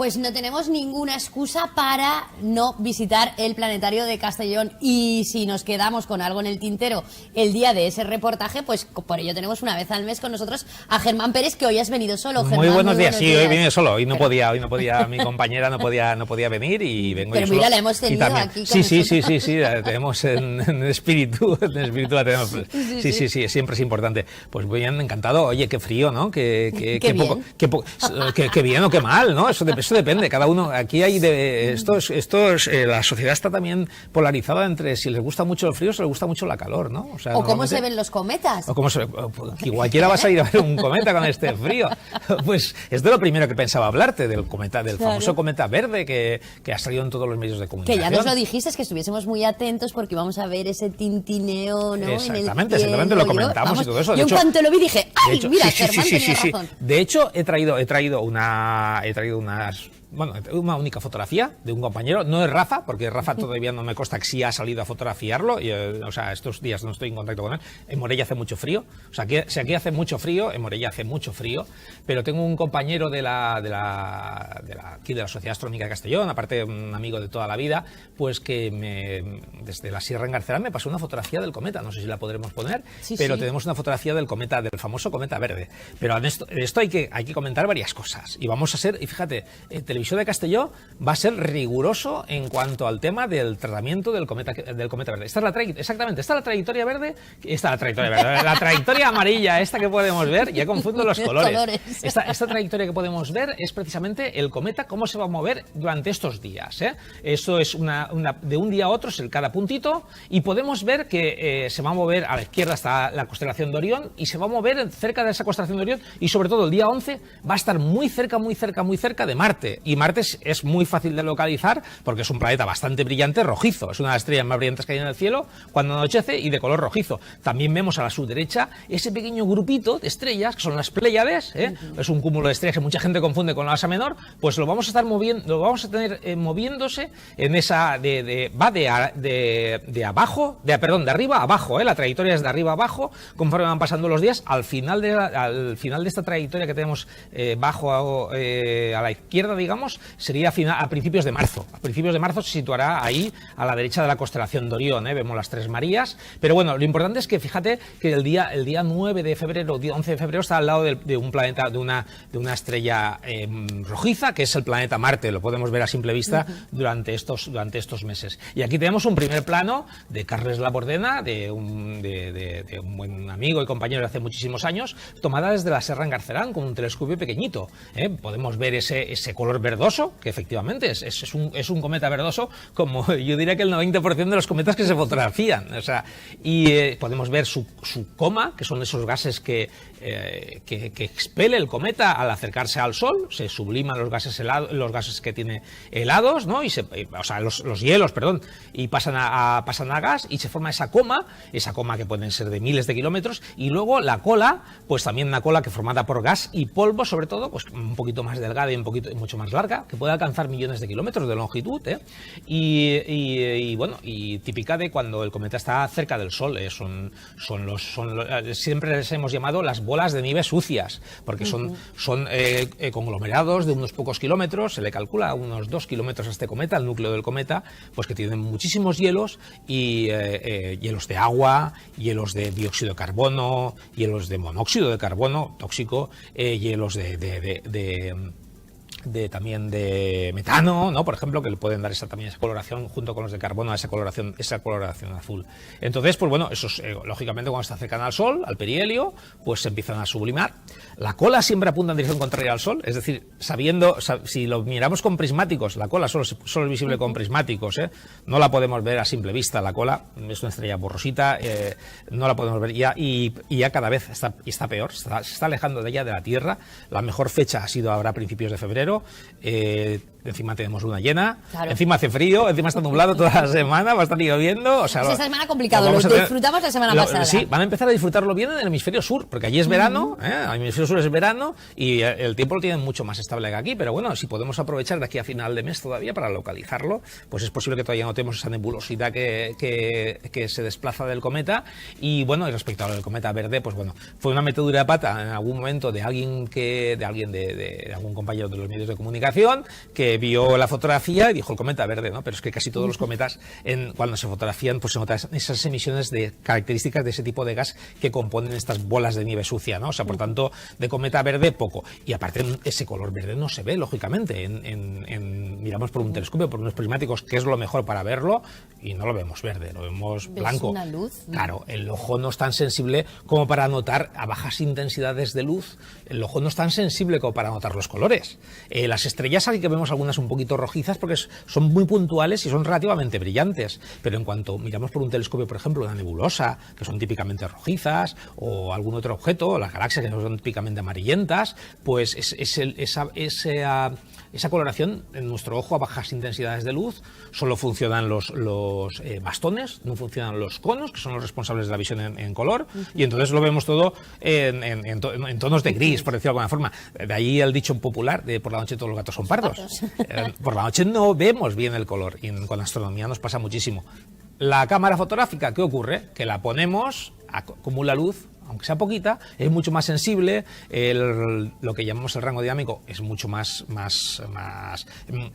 Pues no tenemos ninguna excusa para no visitar el planetario de Castellón, y si nos quedamos con algo en el tintero el día de ese reportaje, pues por ello tenemos una vez al mes con nosotros a Germán Pérez, que hoy has venido solo. Germán, muy buenos días. Sí, hoy vine solo, hoy no podía, mi compañera no podía venir y vengo pero yo mira, solo. la hemos tenido aquí con Sí, la tenemos en espíritu, la tenemos. Sí, siempre es importante. Pues bien, encantado. Oye, qué frío, ¿no? Qué bien o qué mal, ¿no? Eso depende. Cada uno, aquí hay la sociedad está también polarizada entre si les gusta mucho el frío o si les gusta mucho la calor, ¿no? O sea, cómo se ven los cometas. O cómo que cualquiera vas a ir a ver un cometa con este frío. Pues es de lo primero que pensaba hablarte, del cometa, del famoso cometa verde que ha salido en todos los medios de comunicación. Que ya nos lo dijiste, es que estuviésemos muy atentos porque íbamos a ver ese tintineo, ¿no? Exactamente, lo comentamos y todo eso. Yo en cuanto lo vi dije, ¡ay, mira, Germán tenía razón! De hecho, he traído una única fotografía de un compañero. No es Rafa, porque Rafa todavía no me consta que sí ha salido a fotografiarlo. O sea, estos días no estoy en contacto con él. En Morella hace mucho frío. O sea, si aquí hace mucho frío, en Morella hace mucho frío. Pero tengo un compañero aquí de la Sociedad Astronómica de Castellón, aparte un amigo de toda la vida, pues que desde la Sierra Engarcerán me pasó una fotografía del cometa. No sé si la podremos poner, pero tenemos una fotografía del cometa, del famoso cometa verde. Pero en esto hay que comentar varias cosas. Y vamos a ser, y fíjate, Televisión de Castelló va a ser riguroso en cuanto al tema del tratamiento del cometa verde. Esta es la trayectoria verde, la trayectoria amarilla, esta que podemos ver, ya confundo los colores. Esta trayectoria que podemos ver es precisamente el cometa, cómo se va a mover durante estos días. Esto es de un día a otro, es cada puntito, y podemos ver que se va a mover a la izquierda está la constelación de Orión, y se va a mover cerca de esa constelación de Orión, y sobre todo el día 11 va a estar muy cerca de Marte. Y Marte es muy fácil de localizar porque es un planeta bastante brillante, rojizo. Es una de las estrellas más brillantes que hay en el cielo cuando anochece y de color rojizo. También vemos a la subderecha ese pequeño grupito de estrellas que son las Pléyades. Es un cúmulo de estrellas que mucha gente confunde con la Osa Menor. Pues lo vamos a estar moviendo, lo vamos a tener moviéndose en esa de arriba a abajo. La trayectoria es de arriba a abajo conforme van pasando los días. Al final de esta trayectoria que tenemos bajo a la izquierda, digamos, sería a principios de marzo. A principios de marzo se situará ahí a la derecha de la constelación de Orión. Vemos las Tres Marías. Pero bueno, lo importante es que fíjate que el día 9 de febrero, día 11 de febrero, está al lado de un planeta, de una estrella rojiza, que es el planeta Marte. Lo podemos ver a simple vista durante estos meses. Y aquí tenemos un primer plano de Carles Labordena, de un buen amigo y compañero de hace muchísimos años, tomada desde la Sierra Engarcerán con un telescopio pequeñito. Podemos ver ese color verdoso, que efectivamente es un cometa verdoso, como yo diría que el 90% de los cometas que se fotografían. O sea, y podemos ver su coma, que son esos gases que expele el cometa al acercarse al Sol. Se subliman los gases que tiene helados, ¿no? Los hielos, perdón, y pasan a gas, y se forma esa coma que pueden ser de miles de kilómetros, y luego la cola, pues también una cola que formada por gas y polvo, sobre todo, pues un poquito más delgada y mucho más larga, que puede alcanzar millones de kilómetros de longitud, y típica de cuando el cometa está cerca del Sol. Siempre les hemos llamado las bolas de nieve sucias, porque son conglomerados de unos pocos kilómetros. Se le calcula unos 2 kilómetros a este cometa, al núcleo del cometa, pues que tienen muchísimos hielos, y hielos de agua, hielos de dióxido de carbono, hielos de monóxido de carbono tóxico, hielos también de metano, ¿no? Por ejemplo, que le pueden dar esa coloración junto con los de carbono, esa coloración azul. Entonces, pues bueno, esos lógicamente cuando se acercan al Sol, al perihelio, pues se empiezan a sublimar. La cola siempre apunta en dirección contraria al Sol, es decir, si lo miramos con prismáticos, la cola solo es visible con prismáticos, no la podemos ver a simple vista. La cola es una estrella borrosita, no la podemos ver y ya cada vez está peor, se está alejando de ella, de la Tierra. La mejor fecha ha sido ahora a principios de febrero. Encima tenemos luna llena, encima hace frío, encima está nublado toda la semana, va a estar lloviendo. Esta semana complicado, lo disfrutamos la semana pasada. Sí, van a empezar a disfrutarlo bien en el hemisferio sur, porque allí es verano, el hemisferio sur es verano, y el tiempo lo tienen mucho más estable que aquí. Pero bueno, si podemos aprovechar de aquí a final de mes todavía para localizarlo, pues es posible que todavía notemos esa nebulosidad que se desplaza del cometa. Y bueno, y respecto al cometa verde, pues bueno, fue una metedura de pata en algún momento de algún compañero de los medios medios de comunicación, que vio la fotografía y dijo el cometa verde, ¿no? Pero es que casi todos los cometas, cuando se fotografían, pues se notan esas emisiones de características de ese tipo de gas que componen estas bolas de nieve sucia, ¿no? O sea, por tanto, de cometa verde poco. Y aparte, ese color verde no se ve, lógicamente. Miramos por un telescopio, por unos prismáticos, que es lo mejor para verlo, y no lo vemos verde, lo vemos blanco. ¿Una luz? Claro, el ojo no es tan sensible como para notar a bajas intensidades de luz. El ojo no es tan sensible como para notar los colores. Las estrellas aquí que vemos algunas un poquito rojizas porque son muy puntuales y son relativamente brillantes. Pero en cuanto miramos por un telescopio, por ejemplo, una nebulosa, que son típicamente rojizas, o algún otro objeto, las galaxias que son típicamente amarillentas, pues esa coloración en nuestro ojo a bajas intensidades de luz solo funcionan los bastones, no funcionan los conos, que son los responsables de la visión en color, y entonces lo vemos todo en tonos de gris, por decirlo de alguna forma. De ahí el dicho popular de por la noche todos los gatos son pardos. Por la noche no vemos bien el color, y con la astronomía nos pasa muchísimo. La cámara fotográfica, ¿qué ocurre? Que la ponemos, acumula luz, aunque sea poquita, es mucho más sensible, lo que llamamos el rango dinámico es mucho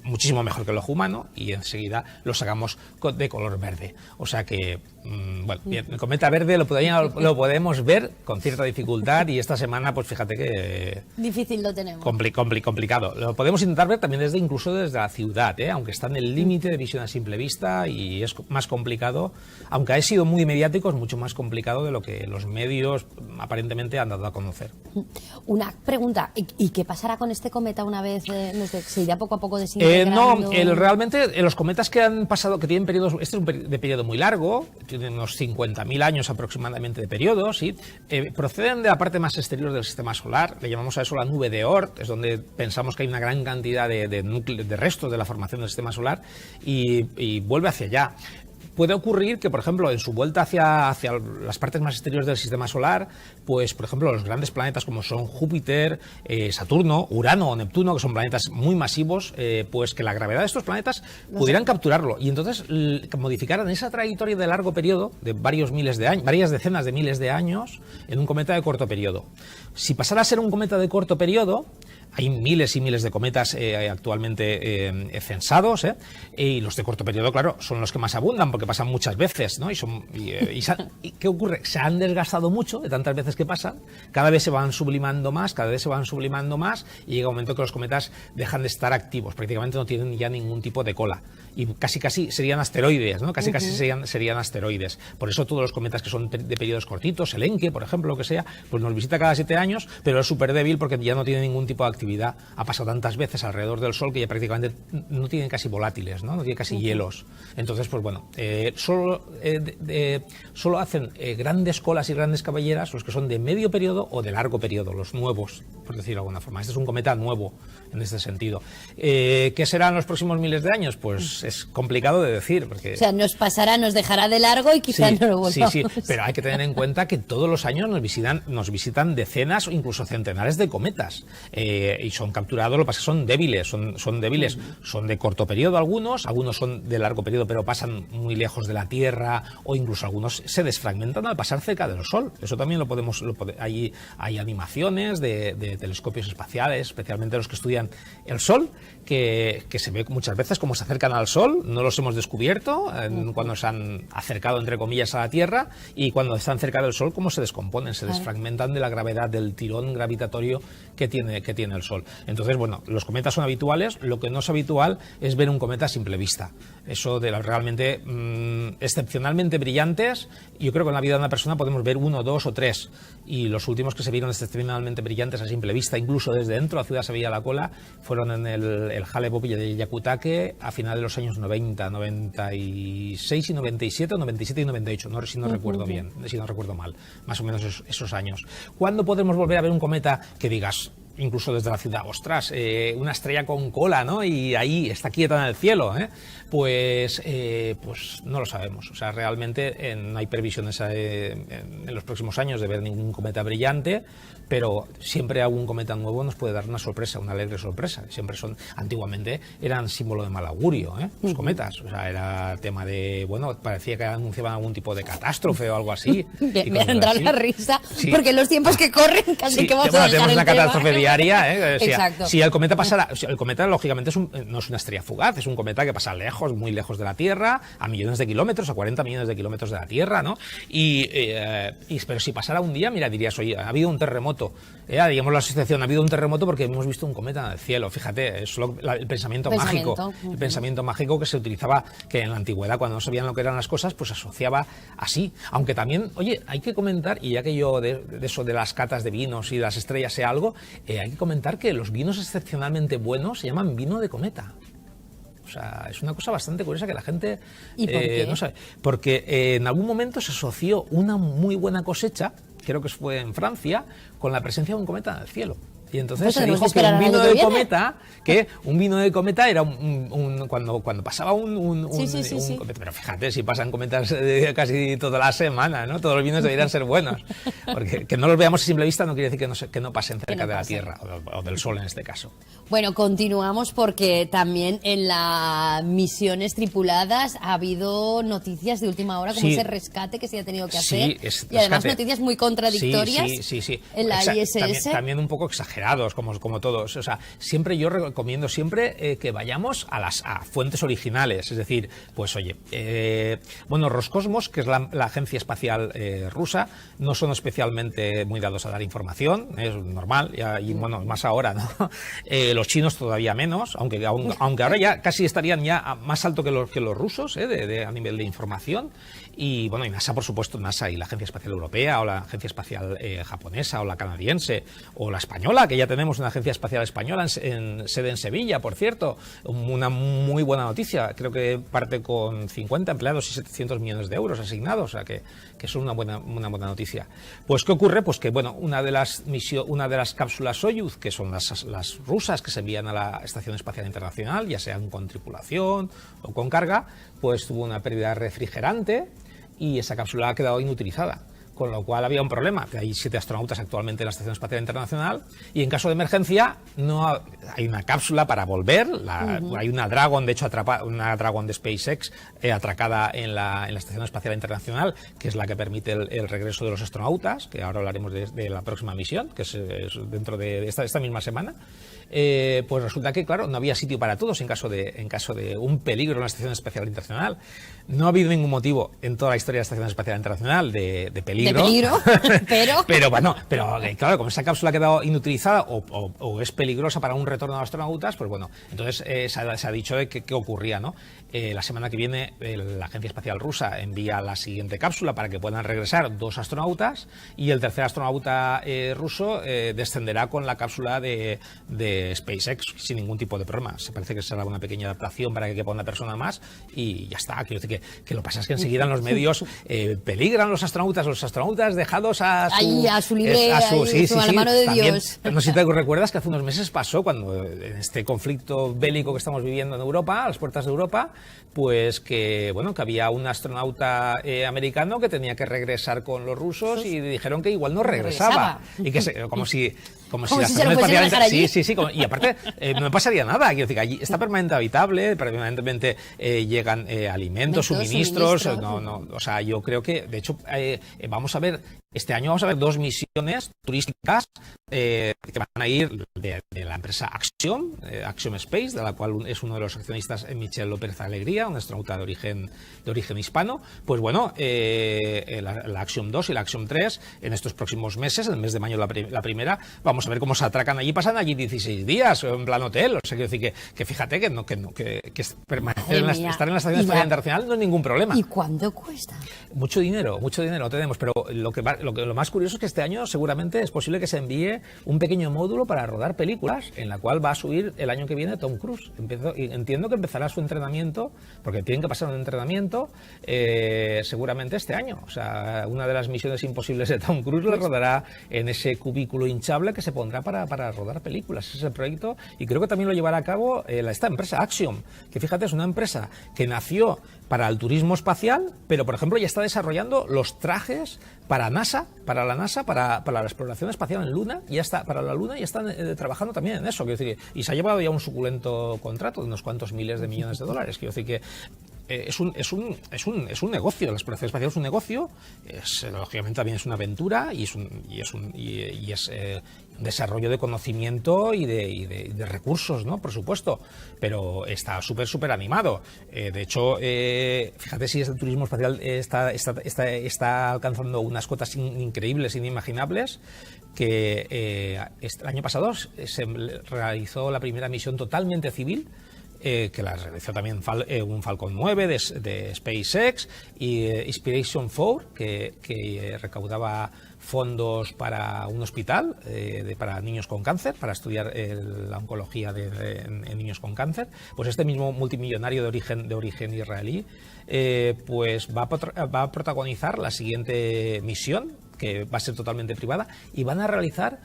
muchísimo mejor que el ojo humano, y enseguida lo sacamos de color verde. O sea que, bueno, bien, el cometa verde lo podemos ver con cierta dificultad, y esta semana, pues fíjate que... Difícil lo tenemos. Complicado. Lo podemos intentar ver también incluso desde la ciudad, aunque está en el límite de visión a simple vista, y es más complicado, aunque ha sido muy mediático, es mucho más complicado de lo que los medios aparentemente han dado a conocer. Una pregunta, ¿y qué pasará con este cometa una vez se irá poco a poco desintegrando? Realmente los cometas que han pasado, que tienen periodos, este es un periodo muy largo, tiene unos 50.000 años aproximadamente de periodo, ¿sí? Proceden de la parte más exterior del sistema solar, le llamamos a eso la nube de Oort, es donde pensamos que hay una gran cantidad de restos de la formación del sistema solar, y vuelve hacia allá. Puede ocurrir que, por ejemplo, en su vuelta hacia las partes más exteriores del sistema solar, pues, por ejemplo, los grandes planetas como son Júpiter, Saturno, Urano o Neptuno, que son planetas muy masivos, pues que la gravedad de estos planetas pudieran capturarlo, y entonces modificaran esa trayectoria de largo periodo, de varios miles de años, varias decenas de miles de años, en un cometa de corto periodo. Si pasara a ser un cometa de corto periodo, hay miles y miles de cometas actualmente censados, y los de corto periodo, claro, son los que más abundan porque pasan muchas veces, ¿no? ¿Y qué ocurre? Se han desgastado mucho de tantas veces que pasan, cada vez se van sublimando más, y llega un momento que los cometas dejan de estar activos, prácticamente no tienen ya ningún tipo de cola, y casi serían asteroides, ¿no? Casi serían asteroides. Por eso todos los cometas que son de periodos cortitos, el Encke, por ejemplo, lo que sea, pues nos visita cada 7 años, pero es súper débil porque ya no tiene ningún tipo de actividad. Ha pasado tantas veces alrededor del Sol que ya prácticamente no tienen casi volátiles, no tiene casi hielos. Entonces, pues bueno, solo hacen grandes colas y grandes cabelleras los que son de medio periodo o de largo periodo, los nuevos, por decirlo de alguna forma. Este es un cometa nuevo en este sentido. ¿Qué serán los próximos miles de años? Pues es complicado de decir. Porque... O sea, nos dejará de largo y quizás no lo volvamos. Sí, pero hay que tener en cuenta que todos los años nos visitan decenas o incluso centenares de cometas. Y son capturados, lo que pasa es que son débiles, son de corto periodo algunos son de largo periodo, pero pasan muy lejos de la Tierra, o incluso algunos se desfragmentan al pasar cerca del Sol. Eso también hay animaciones de telescopios espaciales, especialmente los que estudian el Sol, que se ve muchas veces cómo se acercan al Sol. No los hemos descubierto cuando se han acercado, entre comillas, a la Tierra, y cuando están cerca del Sol, cómo se descomponen, se desfragmentan de la gravedad, del tirón gravitatorio que tiene el Sol. Entonces, bueno, los cometas son habituales. Lo que no es habitual es ver un cometa a simple vista. Eso de realmente excepcionalmente brillantes, yo creo que en la vida de una persona podemos ver 1, 2 o 3, y los últimos que se vieron excepcionalmente brillantes a simple vista, incluso desde dentro de la ciudad se veía la cola, fueron en el Hale-Bopp de Hyakutake a finales de los años 90, 96 y 97, o 97 y 98, si no recuerdo bien, si no recuerdo mal, más o menos esos años. ¿Cuándo podremos volver a ver un cometa que digas, incluso desde la ciudad, ostras, una estrella con cola, ¿no? Y ahí está quieta en el cielo, pues no lo sabemos. O sea, realmente no hay previsiones en los próximos años de ver ningún cometa brillante, pero siempre algún cometa nuevo nos puede dar una sorpresa, una alegre sorpresa. Antiguamente eran símbolo de mal augurio, los cometas. O sea, era tema de, bueno, parecía que anunciaban algún tipo de catástrofe o algo así. Me ha entrado la risa, sí. Porque en los tiempos que corren casi que vamos a dejar tenemos una catástrofe diaria. Exacto. Si el cometa pasara, el cometa lógicamente no es una estrella fugaz, es un cometa que pasa lejos, muy lejos de la Tierra, a millones de kilómetros, a 40 millones de kilómetros de la Tierra, ¿no? Pero si pasara un día, mira, dirías, oye, ha habido un terremoto, digamos la asociación, ha habido un terremoto porque hemos visto un cometa en el cielo, fíjate, es el pensamiento mágico, el pensamiento mágico que se utilizaba, que en la antigüedad, cuando no sabían lo que eran las cosas, pues asociaba así. Aunque también, oye, hay que comentar, y ya que yo de eso de las catas de vinos y de las estrellas sé algo, hay que comentar que los vinos excepcionalmente buenos se llaman vino de cometa. O sea, es una cosa bastante curiosa que la gente no sabe. Porque en algún momento se asoció una muy buena cosecha, creo que fue en Francia, con la presencia de un cometa en el cielo. Y entonces se dijo que un vino de cometa, era cuando pasaba un cometa. Pero fíjate, si pasan cometas casi toda la semana, ¿no? Todos los vinos deberían ser buenos. Porque que no los veamos a simple vista no quiere decir que no pasen cerca de la Tierra, o del Sol en este caso. Bueno, continuamos porque también en las misiones tripuladas ha habido noticias de última hora, como ese rescate que se ha tenido que hacer. Y además noticias muy contradictorias en la ISS. También un poco exageradas, como todos. O sea, siempre yo recomiendo que vayamos a fuentes originales. Es decir, pues oye, Roscosmos, que es la agencia espacial rusa, no son especialmente muy dados a dar información, es normal, y bueno, más ahora, ¿no? Los chinos todavía menos, aunque ahora ya casi estarían ya más alto que los rusos, a nivel de información. Y bueno, y NASA, por supuesto, NASA y la Agencia Espacial Europea, o la Agencia Espacial japonesa, o la canadiense, o la española, que ya tenemos una Agencia Espacial Española en sede en Sevilla, por cierto. Una muy buena noticia, creo que parte con 50 empleados y 700 millones de euros asignados, o sea que es una buena noticia. Pues, ¿qué ocurre? Pues que, bueno, una de las cápsulas Soyuz, que son las rusas que se envían a la Estación Espacial Internacional, ya sean con tripulación o con carga, pues tuvo una pérdida de refrigerante y esa cápsula ha quedado inutilizada. Con lo cual había un problema, que hay 7 astronautas actualmente en la Estación Espacial Internacional, y en caso de emergencia no hay una cápsula para volver. Hay una Dragon, de hecho, una Dragon de SpaceX atracada en la Estación Espacial Internacional, que es la que permite el regreso de los astronautas, que ahora hablaremos de la próxima misión, que es dentro de esta misma semana. Pues resulta que, claro, no había sitio para todos en caso de un peligro en la Estación Espacial Internacional. No ha habido ningún motivo en toda la historia de la Estación Espacial Internacional de peligro. pero claro, como esa cápsula ha quedado inutilizada o es peligrosa para un retorno de astronautas, pues bueno, entonces se ha dicho de qué ocurría, ¿no? La semana que viene la Agencia Espacial Rusa envía la siguiente cápsula para que puedan regresar 2 astronautas, y el tercer astronauta ruso descenderá con la cápsula de SpaceX sin ningún tipo de problema. Se parece que será una pequeña adaptación para que quepa una persona más y ya está. Quiero decir que lo que pasa es que enseguida en los medios peligran los astronautas dejados a su libre, a la mano de Dios. No sé si te recuerdas que hace unos meses pasó, cuando en este conflicto bélico que estamos viviendo en Europa, a las puertas de Europa, pues que había un astronauta americano que tenía que regresar con los rusos y dijeron que igual no regresaba. Y que como si la estación espacial... Sí, y aparte no me pasaría nada. Quiero decir, allí está permanentemente habitable, permanentemente llegan alimentos, suministros. O sea, yo creo que, de hecho, este año vamos a ver 2 misiones turísticas que van a ir de la empresa Axiom Space, de la cual es uno de los accionistas Michel López Alegría, un astronauta de origen hispano. Pues bueno, la Axiom 2 y la Axiom 3 en estos próximos meses, en el mes de mayo la primera, vamos a ver cómo se atracan allí. Pasan allí 16 días en plan hotel. O sea, quiero decir que fíjate que permanecer estar en la Estación Espacial Internacional no es ningún problema. ¿Y cuánto cuesta? Mucho dinero no tenemos, pero lo más curioso es que este año seguramente es posible que se envíe un pequeño módulo para rodar películas, en la cual va a subir el año que viene Tom Cruise. Entiendo que empezará su entrenamiento, porque tienen que pasar un entrenamiento seguramente este año. O sea, una de las misiones imposibles de Tom Cruise la rodará en ese cubículo hinchable que se pondrá para rodar películas. Ese es el proyecto, y creo que también lo llevará a cabo esta empresa Axiom, que fíjate, es una empresa que nació para el turismo espacial, pero por ejemplo ya está desarrollando los trajes para la NASA, para la exploración espacial en Luna, y ya está para la Luna, y están trabajando también en eso. Quiero decir, y se ha llevado ya un suculento contrato de unos cuantos miles de millones de dólares. Quiero decir que es un negocio. La exploración espacial es un negocio, lógicamente también es una aventura y es un desarrollo de conocimiento y de recursos, ¿no? Por supuesto, pero está súper animado. De hecho, fíjate si el turismo espacial está alcanzando unas cotas increíbles, inimaginables, que el año pasado se realizó la primera misión totalmente civil, que la realizó también un Falcon 9 de SpaceX y Inspiration 4, que recaudaba fondos para un hospital para niños con cáncer, para estudiar la oncología en niños con cáncer. Pues este mismo multimillonario de origen israelí pues va a protagonizar la siguiente misión, que va a ser totalmente privada, y van a realizar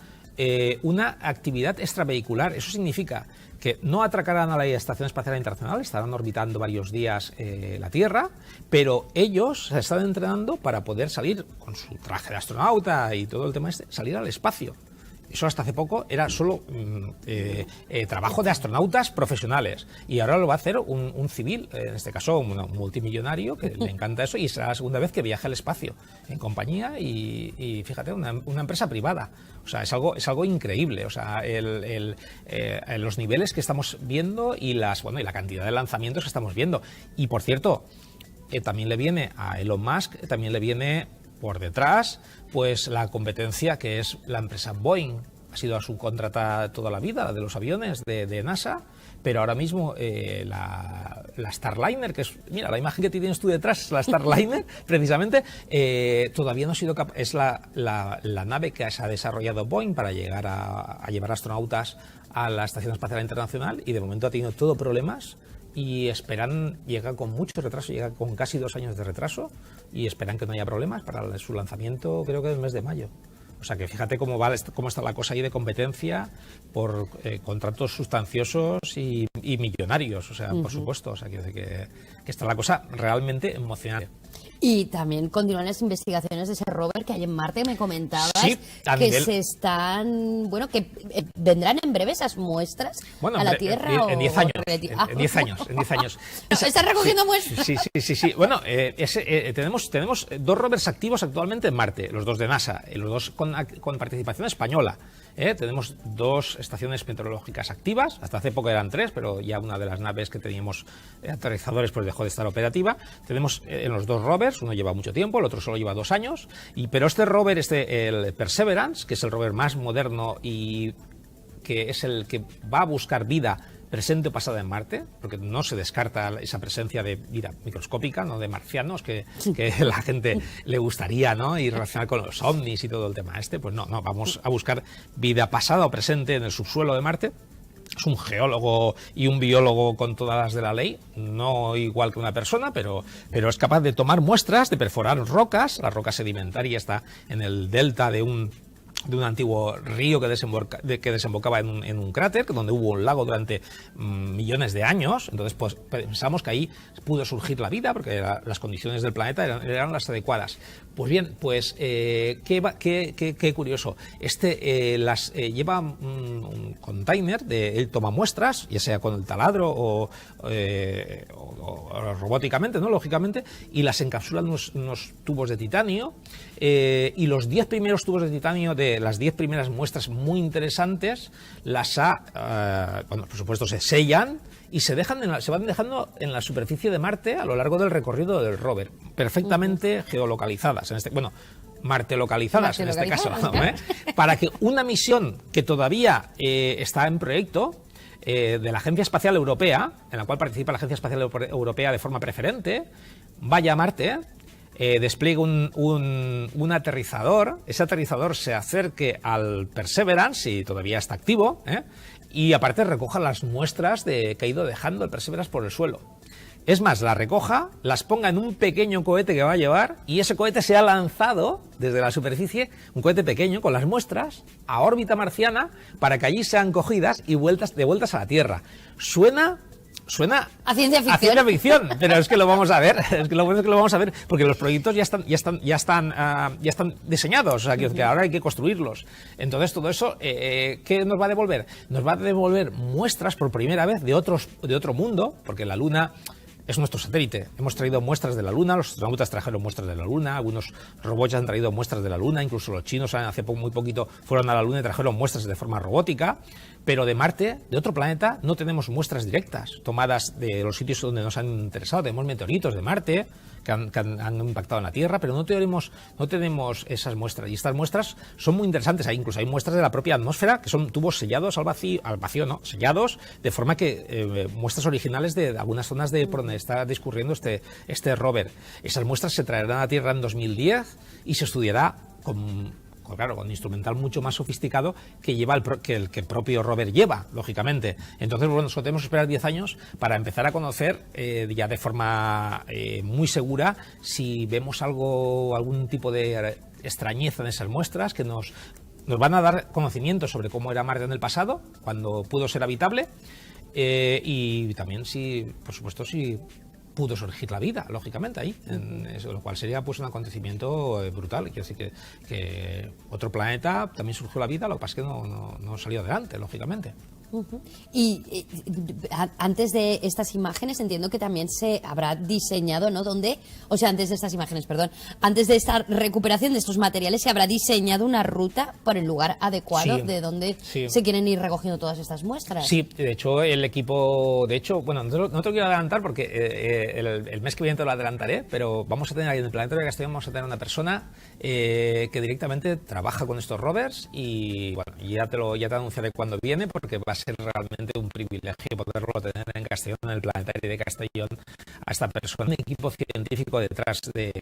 una actividad extravehicular. Eso significa que no atracarán a la Estación Espacial Internacional, estarán orbitando varios días la Tierra, pero ellos se están entrenando para poder salir con su traje de astronauta y todo el tema salir al espacio. Eso hasta hace poco era solo trabajo de astronautas profesionales, y ahora lo va a hacer un civil, en este caso un multimillonario que le encanta eso, y será la segunda vez que viaja al espacio en compañía y fíjate, una empresa privada. O sea, es algo increíble. O sea, los niveles que estamos viendo y la cantidad de lanzamientos que estamos viendo. Y por cierto, también le viene a Elon Musk, también le viene por detrás, pues la competencia que es la empresa Boeing. Ha sido a subcontrata toda la vida, la de los aviones de NASA, pero ahora mismo la Starliner, que es, mira, la imagen que tienes tú detrás es la Starliner, precisamente, todavía no ha sido capaz, es la nave que se ha desarrollado Boeing para llegar a llevar astronautas a la Estación Espacial Internacional, y de momento ha tenido todo problemas. Y llega con mucho retraso, llega con casi 2 años de retraso, y esperan que no haya problemas para su lanzamiento, creo que en el mes de mayo. O sea que fíjate cómo está la cosa ahí de competencia por contratos sustanciosos y millonarios, o sea, por supuesto. O sea, que está la cosa realmente emocionante. Y también continúan las investigaciones de ese rover que hay en Marte, me comentabas, sí, se están, que vendrán en breve esas muestras a la Tierra. En 10 años. En 10 años. ¿Estás recogiendo muestras? Sí. Bueno, tenemos 2 rovers activos actualmente en Marte, los 2 de NASA, los 2 con participación española. Tenemos 2 estaciones meteorológicas activas, hasta hace poco eran 3, pero ya una de las naves que teníamos aterrizadores pues dejó de estar operativa. Tenemos en los 2 rovers, uno lleva mucho tiempo, el otro solo lleva 2 años, pero este rover, el Perseverance, que es el rover más moderno y que es el que va a buscar vida presente o pasada en Marte, porque no se descarta esa presencia de vida microscópica, no de marcianos, que la gente le gustaría, ¿no? Y relacionar con los ovnis y todo el tema pues no, vamos a buscar vida pasada o presente en el subsuelo de Marte. Es un geólogo y un biólogo con todas las de la ley, no igual que una persona, pero es capaz de tomar muestras, de perforar rocas. La roca sedimentaria está en el delta de un antiguo río que desembocaba en un cráter, donde hubo un lago durante millones de años. Entonces, pues pensamos que ahí pudo surgir la vida, porque las condiciones del planeta eran las adecuadas. Pues bien, qué curioso. Lleva un container, él toma muestras, ya sea con el taladro o robóticamente, ¿no? Lógicamente, y las encapsula en unos tubos de titanio, y los 10 primeros tubos de titanio de las 10 primeras muestras muy interesantes por supuesto se sellan y se van dejando en la superficie de Marte a lo largo del recorrido del rover, perfectamente geolocalizadas, Marte localizadas en este caso, ¿no? Para que una misión que todavía está en proyecto, de la Agencia Espacial Europea, en la cual participa la Agencia Espacial Europea de forma preferente, vaya a Marte, despliegue un aterrizador, ese aterrizador se acerque al Perseverance, si todavía está activo, y aparte recoja las muestras que ha ido dejando el Perseverance por el suelo. Es más, las recoja, las ponga en un pequeño cohete que va a llevar, y ese cohete se ha lanzado desde la superficie, un cohete pequeño con las muestras, a órbita marciana, para que allí sean cogidas y devueltas a la Tierra. Suena a ciencia ficción, pero es que lo vamos a ver, porque los proyectos ya están diseñados, o sea, que ahora hay que construirlos. Entonces, todo eso, ¿qué nos va a devolver? Nos va a devolver muestras por primera vez de otro mundo, porque la Luna es nuestro satélite. Hemos traído muestras de la Luna, los astronautas trajeron muestras de la Luna, algunos robots han traído muestras de la Luna, incluso los chinos hace muy poquito fueron a la Luna y trajeron muestras de forma robótica, pero de Marte, de otro planeta, no tenemos muestras directas tomadas de los sitios donde nos han interesado. Tenemos meteoritos de Marte que han impactado en la Tierra, pero no tenemos esas muestras. Y estas muestras son muy interesantes. Incluso hay muestras de la propia atmósfera que son tubos sellados al vacío, no, sellados, de forma que muestras originales de algunas zonas de por donde está discurriendo este rover. Esas muestras se traerán a la Tierra en 2010 y se estudiará con instrumental mucho más sofisticado que lleva que el propio rover lleva, lógicamente. Entonces, bueno, nosotros tenemos que esperar 10 años para empezar a conocer ya de forma muy segura si vemos algún tipo de extrañeza en esas muestras que nos van a dar conocimiento sobre cómo era Marte en el pasado, cuando pudo ser habitable, y también por supuesto, si pudo surgir la vida, lógicamente, ahí, lo cual sería pues un acontecimiento brutal. Quiero decir que otro planeta también surgió la vida, lo que pasa es que no salió adelante, lógicamente. Y antes de estas imágenes entiendo que también se habrá diseñado, ¿no? Antes de estas imágenes, perdón, antes de esta recuperación de estos materiales se habrá diseñado una ruta por el lugar adecuado de donde se quieren ir recogiendo todas estas muestras. Sí, de hecho el equipo, bueno, no te lo quiero adelantar porque el mes que viene te lo adelantaré, pero vamos a tener ahí en el Planetario de Castellón, vamos a tener una persona que directamente trabaja con estos rovers y bueno, ya te anunciaré cuándo viene, porque va a ser realmente un privilegio poderlo tener en Castellón, en el Planetario de Castellón, a esta persona, un equipo científico detrás de...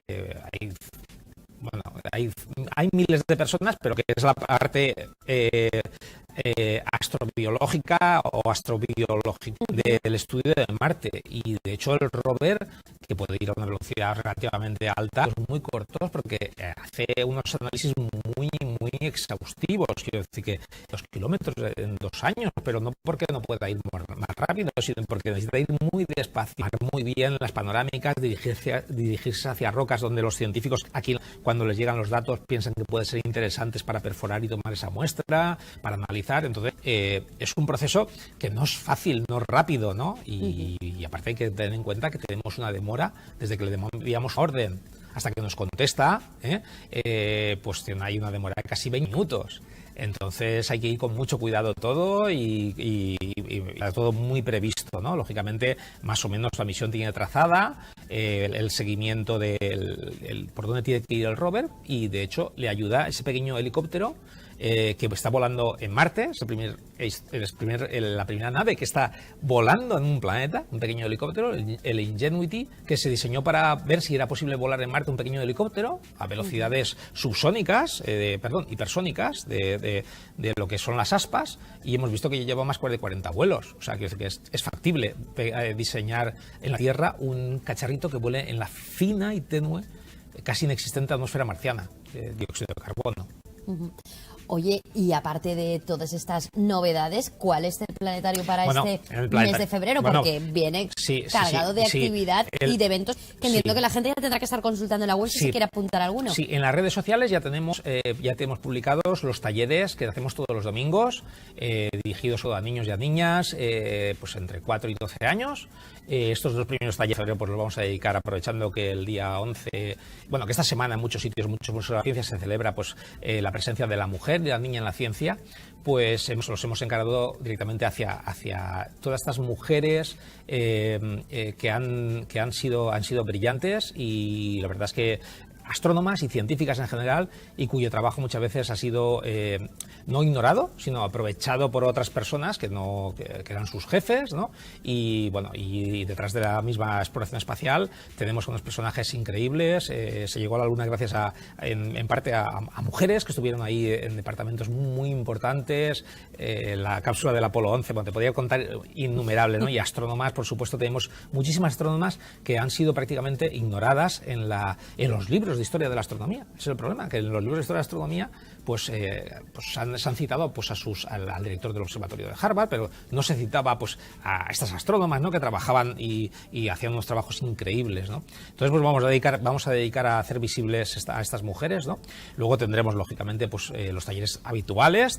Hay miles de personas, pero que es la parte astrobiológica o astrobiológica del estudio de Marte. Y de hecho el rover, que puede ir a una velocidad relativamente alta, es muy cortos porque hace unos análisis muy exhaustivos. Quiero decir que 2 kilómetros en 2 años, pero no porque no pueda ir más rápido, sino porque necesita ir muy despacio, muy bien las panorámicas, dirigirse hacia rocas donde los científicos aquí, cuando les llegan los datos, piensan que pueden ser interesantes para perforar y tomar esa muestra, para analizar. Entonces, es un proceso que no es fácil, no es rápido, ¿no? Y aparte hay que tener en cuenta que tenemos una demora desde que le enviamos orden hasta que nos contesta, pues hay una demora de casi 20 minutos. Entonces hay que ir con mucho cuidado todo y todo muy previsto, ¿no? Lógicamente, más o menos la misión tiene trazada, el seguimiento por dónde tiene que ir el rover, y de hecho le ayuda ese pequeño helicóptero que está volando en Marte. Es la primera nave que está volando en un planeta, un pequeño helicóptero, el Ingenuity, que se diseñó para ver si era posible volar en Marte un pequeño helicóptero a velocidades subsónicas, hipersónicas, de lo que son las aspas, y hemos visto que lleva más de 40 vuelos. O sea, que es factible diseñar en la Tierra un cacharrito que vuele en la fina y tenue, casi inexistente atmósfera marciana, de dióxido de carbono. Oye, y aparte de todas estas novedades, ¿cuál es el planetario para mes de febrero? Porque viene cargado de actividad y de eventos que entiendo que la gente ya tendrá que estar consultando en la web si se quiere apuntar a alguno. Sí, en las redes sociales ya tenemos publicados los talleres que hacemos todos los domingos, dirigidos a niños y a niñas, pues entre 4 y 12 años. Estos 2 primeros talleres de febrero pues los vamos a dedicar, aprovechando que el día 11, que esta semana en muchos sitios, muchos museos de la ciencia, se celebra pues la presencia de la mujer, de la niña en la ciencia. Pues los hemos encargado directamente hacia todas estas mujeres que han sido brillantes, y la verdad es que astrónomas y científicas en general, y cuyo trabajo muchas veces ha sido no ignorado, sino aprovechado por otras personas que eran sus jefes, ¿no? Y detrás de la misma exploración espacial tenemos unos personajes increíbles. Se llegó a la Luna gracias en parte a mujeres que estuvieron ahí en departamentos muy importantes. La cápsula del Apolo 11, te podría contar innumerable, ¿no? Y astrónomas, por supuesto, tenemos muchísimas astrónomas que han sido prácticamente ignoradas en los libros de historia de la astronomía. Ese es el problema, que en los libros de historia de la astronomía pues se han citado pues al director del observatorio de Harvard, pero no se citaba pues a estas astrónomas, ¿no?, que trabajaban y hacían unos trabajos increíbles, ¿no? Entonces pues vamos a dedicar a hacer visibles a estas mujeres, ¿no? Luego tendremos lógicamente pues los talleres habituales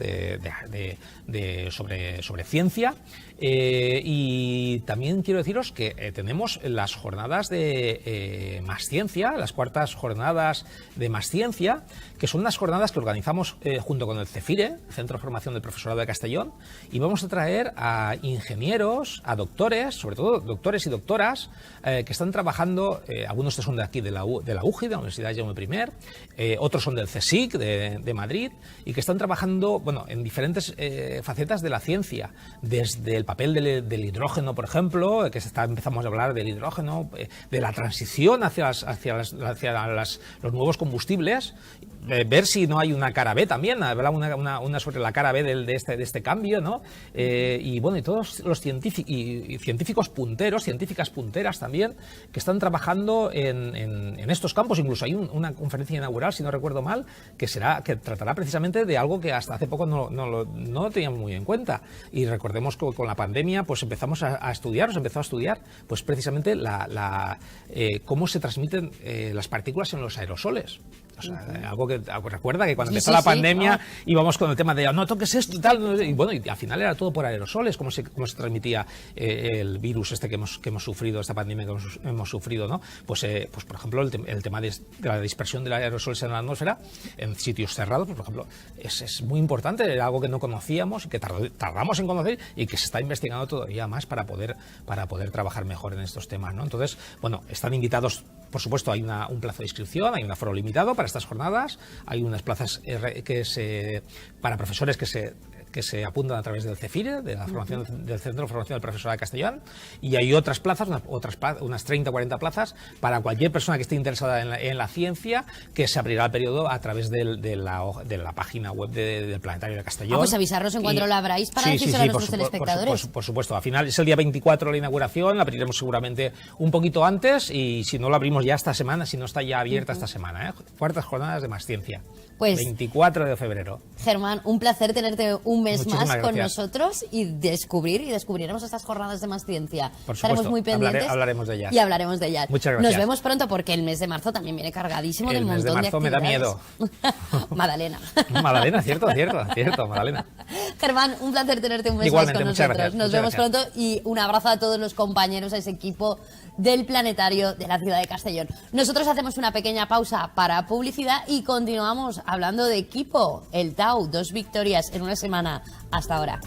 sobre ciencia, y también quiero deciros que tenemos las jornadas de Más Ciencia, las cuartas jornadas de Más Ciencia, que son unas jornadas que organizamos junto con el CEFIRE, Centro de Formación del Profesorado de Castellón, y vamos a traer a ingenieros, a doctores, sobre todo doctores y doctoras, que están trabajando, algunos son de aquí de la UGI, de la Universidad Jaume I, otros son del CSIC de Madrid, y que están trabajando, bueno, en diferentes facetas de la ciencia, desde el papel del hidrógeno, por ejemplo, empezamos a hablar del hidrógeno, de la transición hacia los nuevos combustibles, ver si no hay una cara B también, hablar una sobre la cara B de este cambio, ¿no? Y bueno, y todos los científicos punteros, científicas punteras también, que están trabajando en estos campos. Incluso hay una conferencia inaugural, si no recuerdo mal, que tratará precisamente de algo que hasta hace poco no lo teníamos muy en cuenta. Y recordemos que con la pandemia pues se empezó a estudiar pues precisamente cómo se transmiten las partículas en los aerosoles. O sea, algo que recuerda que cuando empezó la pandemia íbamos con el tema de no toques esto y tal, y bueno, y al final era todo por aerosoles, cómo se transmitía el virus que hemos sufrido, esta pandemia que hemos sufrido, ¿no? Pues por ejemplo el tema de la dispersión de los aerosoles en la atmósfera en sitios cerrados, pues, por ejemplo, es muy importante, era algo que no conocíamos y que tardamos en conocer y que se está investigando todavía más para poder trabajar mejor en estos temas, ¿no? Entonces, bueno, están invitados, por supuesto, hay un plazo de inscripción, hay un aforo limitado para estas jornadas, hay unas plazas para profesores que se apuntan a través del CEFIRE, de la formación del Centro de Formación del Profesorado de Castellón, y hay otras plazas, unas 30 o 40 plazas para cualquier persona que esté interesada en la ciencia, que se abrirá el periodo a través de la página web del Planetario de Castellón. Pues avisarnos en cuanto lo abráis para decírselo a nuestros telespectadores. Por supuesto, al final es el día 24 la inauguración, la abriremos seguramente un poquito antes, y si no lo abrimos ya esta semana, si no está ya abierta esta semana, cuartas jornadas de Más Ciencia, pues 24 de febrero. Germán, un placer tenerte un mes Muchísimas más con gracias. nosotros y descubriremos estas jornadas de Más Ciencia. Por Estaremos supuesto, muy pendientes. hablaremos de ellas. Y hablaremos de ellas. Muchas gracias. Nos vemos pronto porque el mes de marzo también viene cargadísimo de un montón de El mes de marzo me da miedo. Magdalena. Magdalena, cierto, Magdalena. Germán, un placer tenerte un mes Igualmente, más con muchas nosotros. gracias, Nos vemos pronto y un abrazo a todos los compañeros, a ese equipo del Planetario de la ciudad de Castellón. Nosotros hacemos una pequeña pausa para publicidad y continuamos hablando de equipo. El Tau, 2 victorias en una semana. Hasta ahora.